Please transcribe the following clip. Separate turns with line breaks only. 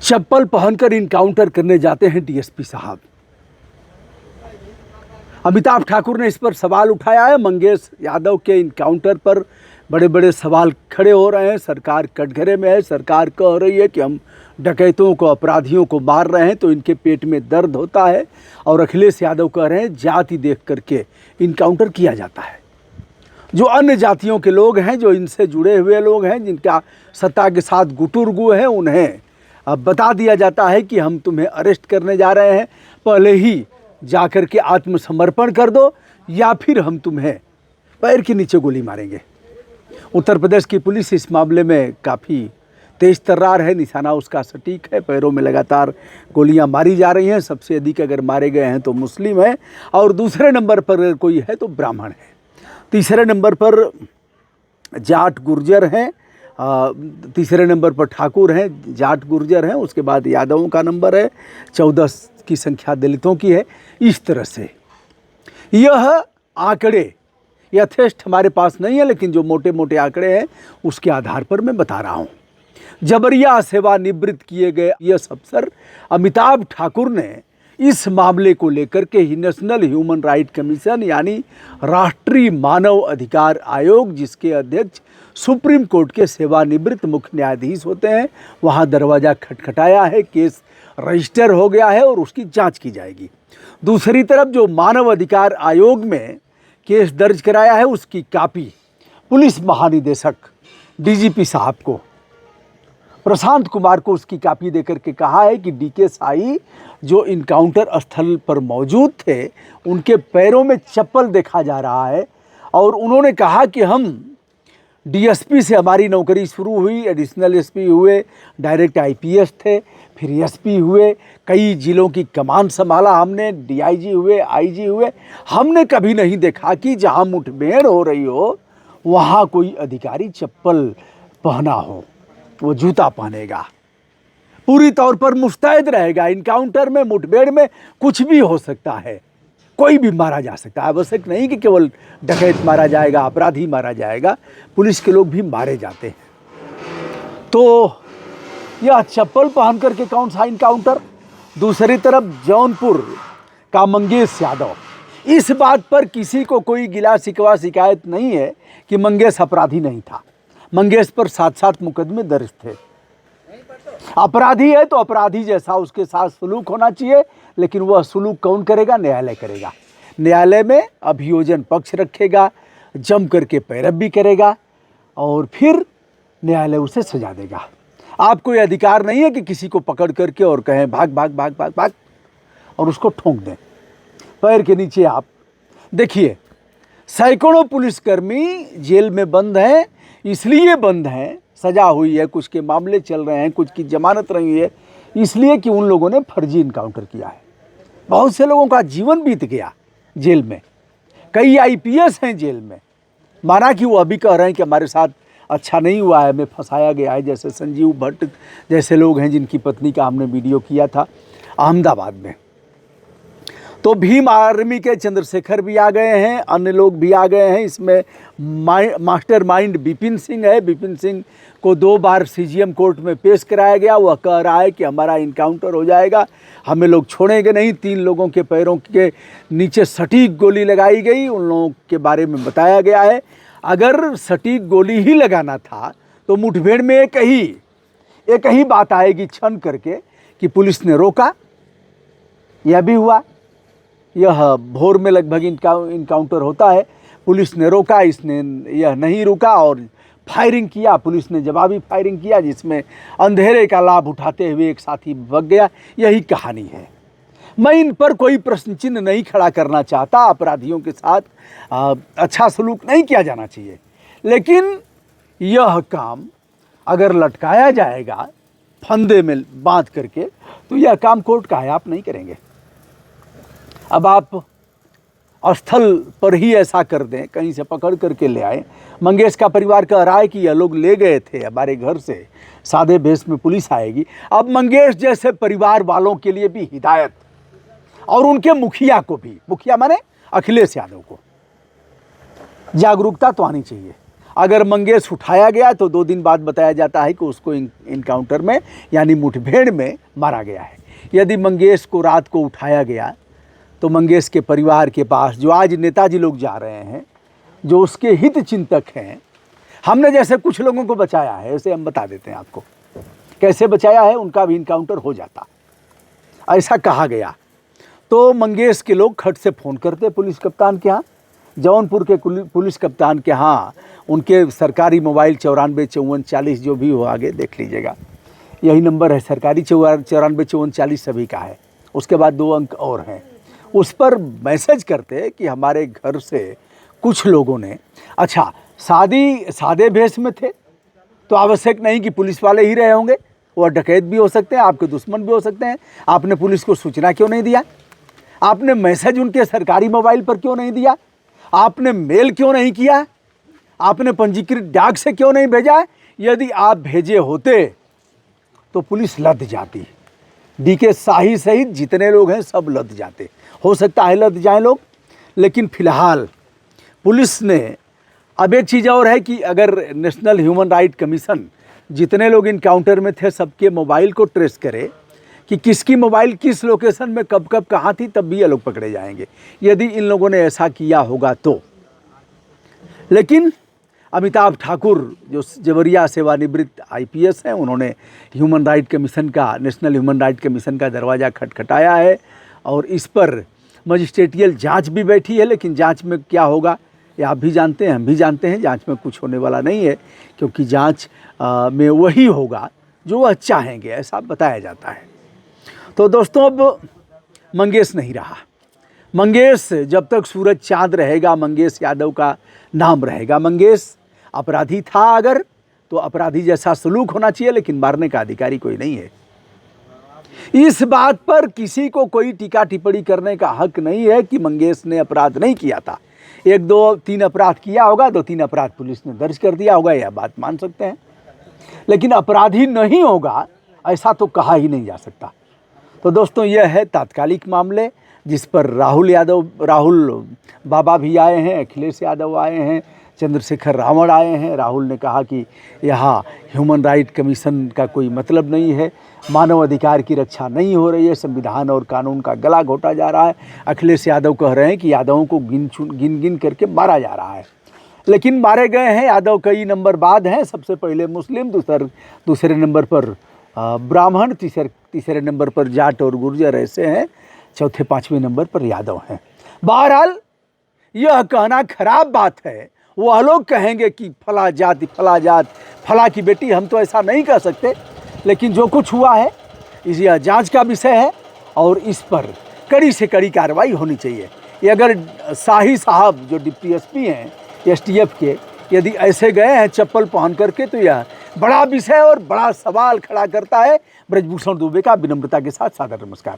चप्पल पहनकर इनकाउंटर करने जाते हैं डीएसपी साहब। अमिताभ ठाकुर ने इस पर सवाल उठाया है। मंगेश यादव के इनकाउंटर पर बड़े बड़े सवाल खड़े हो रहे हैं। सरकार कटघरे में है। सरकार कह रही है कि हम डकैतों को, अपराधियों को मार रहे हैं तो इनके पेट में दर्द होता है, और अखिलेश यादव कह रहे हैं जाति देख करके इनकाउंटर किया जाता है। जो अन्य जातियों के लोग हैं, जो इनसे जुड़े हुए लोग हैं, जिनका सत्ता के साथ गुटुरगु है, उन्हें अब बता दिया जाता है कि हम तुम्हें अरेस्ट करने जा रहे हैं, पहले ही जाकर के आत्मसमर्पण कर दो या फिर हम तुम्हें पैर के नीचे गोली मारेंगे। उत्तर प्रदेश की पुलिस इस मामले में काफ़ी तेज तर्रार है। निशाना उसका सटीक है। पैरों में लगातार गोलियां मारी जा रही हैं। सबसे अधिक अगर मारे गए हैं तो मुस्लिम है, और दूसरे नंबर पर अगर कोई है तो ब्राह्मण है। तीसरे नंबर पर जाट गुर्जर हैं, तीसरे नंबर पर ठाकुर हैं, जाट गुर्जर हैं, उसके बाद यादवों का नंबर है, 14 की संख्या दलितों की है। इस तरह से यह आंकड़े यथेष्ट हमारे पास नहीं है, लेकिन जो मोटे मोटे आंकड़े हैं उसके आधार पर मैं बता रहा हूँ। जबरिया सेवानिवृत्त किए गए आईएएस अफसर अमिताभ ठाकुर ने इस मामले को लेकर के ही नेशनल ह्यूमन राइट कमीशन यानी राष्ट्रीय मानव अधिकार आयोग, जिसके अध्यक्ष सुप्रीम कोर्ट के सेवानिवृत्त मुख्य न्यायाधीश होते हैं, वहां दरवाज़ा खटखटाया है। केस रजिस्टर हो गया है और उसकी जांच की जाएगी। दूसरी तरफ जो मानव अधिकार आयोग में केस दर्ज कराया है, उसकी कापी पुलिस महानिदेशक डीजीपी साहब को, प्रशांत कुमार को उसकी कापी देकर के कहा है कि डीके साई जो इनकाउंटर स्थल पर मौजूद थे, उनके पैरों में चप्पल देखा जा रहा है, और उन्होंने कहा कि हम डीएसपी से हमारी नौकरी शुरू हुई, एडिशनल एसपी हुए, डायरेक्ट आईपीएस थे, फिर एसपी हुए, कई जिलों की कमान संभाला हमने, डीआईजी हुए, आईजी हुए। हमने कभी नहीं देखा कि जहां मुठभेड़ हो रही हो वहां कोई अधिकारी चप्पल पहना हो, वो जूता पहनेगा, पूरी तौर पर मुस्तैद रहेगा। इनकाउंटर में, मुठभेड़ में कुछ भी हो सकता है, कोई भी मारा जा सकता है। आवश्यक नहीं कि केवल डकैत मारा जाएगा, अपराधी मारा जाएगा, पुलिस के लोग भी मारे जाते हैं। तो यह चप्पल पहन करके कौन सा इनकाउंटर। दूसरी तरफ जौनपुर का मंगेश यादव, इस बात पर किसी को कोई गिला शिकवा शिकायत नहीं है कि मंगेश अपराधी नहीं था। मंगेश पर 7 मुकदमे दर्ज थे। अपराधी है तो अपराधी जैसा उसके साथ सलूक होना चाहिए, लेकिन वह सलूक कौन करेगा? न्यायालय करेगा। न्यायालय में अभियोजन पक्ष रखेगा, जम करके पैरवी करेगा, और फिर न्यायालय उसे सजा देगा। आपको यह अधिकार नहीं है कि किसी को पकड़ करके और कहें भाग भाग भाग भाग भाग और उसको ठोंक दें पैर के नीचे। आप देखिए, सैकड़ों पुलिसकर्मी जेल में बंद हैं, इसलिए बंद हैं, सजा हुई है, कुछ के मामले चल रहे हैं, कुछ की जमानत रही है, इसलिए कि उन लोगों ने फर्जी इनकाउंटर किया है। बहुत से लोगों का जीवन बीत गया जेल में। कई आईपीएस हैं जेल में, माना कि वो अभी कह रहे हैं कि हमारे साथ अच्छा नहीं हुआ है, हमें फंसाया गया है, जैसे संजीव भट्ट जैसे लोग हैं, जिनकी पत्नी का हमने वीडियो किया था अहमदाबाद में। तो भीम आर्मी के चंद्रशेखर भी आ गए हैं, अन्य लोग भी आ गए हैं। इसमें मास्टर माइंड विपिन सिंह है। विपिन सिंह को 2 बार सीजीएम कोर्ट में पेश कराया गया। वह कह रहा है कि हमारा इनकाउंटर हो जाएगा, हमें लोग छोड़ेंगे नहीं। 3 लोगों के पैरों के नीचे सटीक गोली लगाई गई। उन लोगों के बारे में बताया गया है, अगर सटीक गोली ही लगाना था तो मुठभेड़ में एक ही बात आएगी छन करके कि पुलिस ने रोका। यह भी हुआ। यह भोर में लगभग इनकाउंटर होता है, पुलिस ने रोका, इसने यह नहीं रुका और फायरिंग किया। पुलिस ने जवाबी फायरिंग किया, जिसमें अंधेरे का लाभ उठाते हुए एक साथी भग गया। यही कहानी है। मैं इन पर कोई प्रश्न चिन्ह नहीं खड़ा करना चाहता। अपराधियों के साथ अच्छा सलूक नहीं किया जाना चाहिए, लेकिन यह काम अगर लटकाया जाएगा फंदे में बांध करके, तो यह काम कोर्ट का है, आप नहीं करेंगे। अब आप स्थल पर ही ऐसा कर दें, कहीं से पकड़ करके ले आए। मंगेश का परिवार कह रहा है कि यह लोग ले गए थे हमारे घर से, सादे भेष में पुलिस आएगी। अब मंगेश जैसे परिवार वालों के लिए भी हिदायत, और उनके मुखिया को भी, मुखिया माने अखिलेश यादव को, जागरूकता तो आनी चाहिए। अगर मंगेश उठाया गया तो 2 दिन बाद बताया जाता है कि उसको इनकाउंटर में यानी मुठभेड़ में मारा गया है। यदि मंगेश को रात को उठाया गया तो मंगेश के परिवार के पास जो आज नेताजी लोग जा रहे हैं, जो उसके हित चिंतक हैं, हमने जैसे कुछ लोगों को बचाया है, ऐसे हम बता देते हैं आपको कैसे बचाया है, उनका भी इनकाउंटर हो जाता, ऐसा कहा गया। तो मंगेश के लोग खट से फ़ोन करते पुलिस कप्तान के यहाँ, जौनपुर के पुलिस कप्तान के यहाँ उनके सरकारी मोबाइल 94 54 40 जो भी हो, आगे देख लीजिएगा, यही नंबर है सरकारी 94 54 40 सभी का है, उसके बाद 2 अंक और हैं। उस पर मैसेज करते कि हमारे घर से कुछ लोगों ने, अच्छा सादे भेष में थे तो आवश्यक नहीं कि पुलिस वाले ही रहे होंगे, वो डकैत भी हो सकते हैं, आपके दुश्मन भी हो सकते हैं। आपने पुलिस को सूचना क्यों नहीं दिया? आपने मैसेज उनके सरकारी मोबाइल पर क्यों नहीं दिया? आपने मेल क्यों नहीं किया? आपने पंजीकृत डाक से क्यों नहीं भेजा? यदि आप भेजे होते तो पुलिस लद जाती, डीके शाही सहित जितने लोग हैं सब लद जाते। हो सकता है लद जाए लोग, लेकिन फिलहाल पुलिस ने, अब एक चीज़ और है कि अगर नेशनल ह्यूमन राइट कमीशन जितने लोग इनकाउंटर में थे सबके मोबाइल को ट्रेस करे कि किसकी मोबाइल किस लोकेशन में कब कब कहाँ थी, तब भी ये लोग पकड़े जाएंगे यदि इन लोगों ने ऐसा किया होगा तो। लेकिन अमिताभ ठाकुर जो जवरिया सेवानिवृत्त IPS हैं, उन्होंने ह्यूमन राइट कमीशन का, नेशनल ह्यूमन राइट कमीशन का दरवाज़ा खटखटाया है और इस पर मजिस्ट्रेटियल जांच भी बैठी है। लेकिन जांच में क्या होगा ये आप भी जानते हैं, हम भी जानते हैं, जांच में कुछ होने वाला नहीं है, क्योंकि जांच में वही होगा जो वह चाहेंगे, ऐसा बताया जाता है। तो दोस्तों अब मंगेश नहीं रहा। मंगेश जब तक सूरज चाँद रहेगा मंगेश यादव का नाम रहेगा। मंगेश अपराधी था अगर, तो अपराधी जैसा सलूक होना चाहिए, लेकिन मारने का अधिकारी कोई नहीं है। इस बात पर किसी को कोई टीका टिप्पणी करने का हक नहीं है कि मंगेश ने अपराध नहीं किया था। 1 2 3 अपराध किया होगा, 2 3 अपराध पुलिस ने दर्ज कर दिया होगा, यह बात मान सकते हैं, लेकिन अपराधी नहीं होगा ऐसा तो कहा ही नहीं जा सकता। तो दोस्तों यह है तात्कालिक मामले जिस पर राहुल बाबा भी आए हैं, अखिलेश यादव आए हैं, चंद्रशेखर रावण आए हैं। राहुल ने कहा कि यहाँ ह्यूमन राइट कमीशन का कोई मतलब नहीं है, मानव अधिकार की रक्षा नहीं हो रही है, संविधान और कानून का गला घोटा जा रहा है। अखिलेश यादव कह रहे हैं कि यादवों को गिन करके मारा जा रहा है, लेकिन मारे गए हैं यादव कई नंबर बाद हैं। सबसे पहले मुस्लिम, दूसरे नंबर पर ब्राह्मण, तीसरे नंबर पर जाट और गुर्जर ऐसे हैं, चौथे 5वें नंबर पर यादव हैं। बहरहाल यह कहना खराब बात है। वह लोग कहेंगे कि फला जात फला की बेटी, हम तो ऐसा नहीं कह सकते, लेकिन जो कुछ हुआ है इस यह जांच का विषय है और इस पर कड़ी से कड़ी कार्रवाई होनी चाहिए। ये अगर शाही साहब जो डिप्टी SP हैं STF के, यदि ऐसे गए हैं चप्पल पहन करके, तो यह बड़ा विषय और बड़ा सवाल खड़ा करता है। ब्रजभूषण दुबे का विनम्रता के साथ सादर नमस्कार।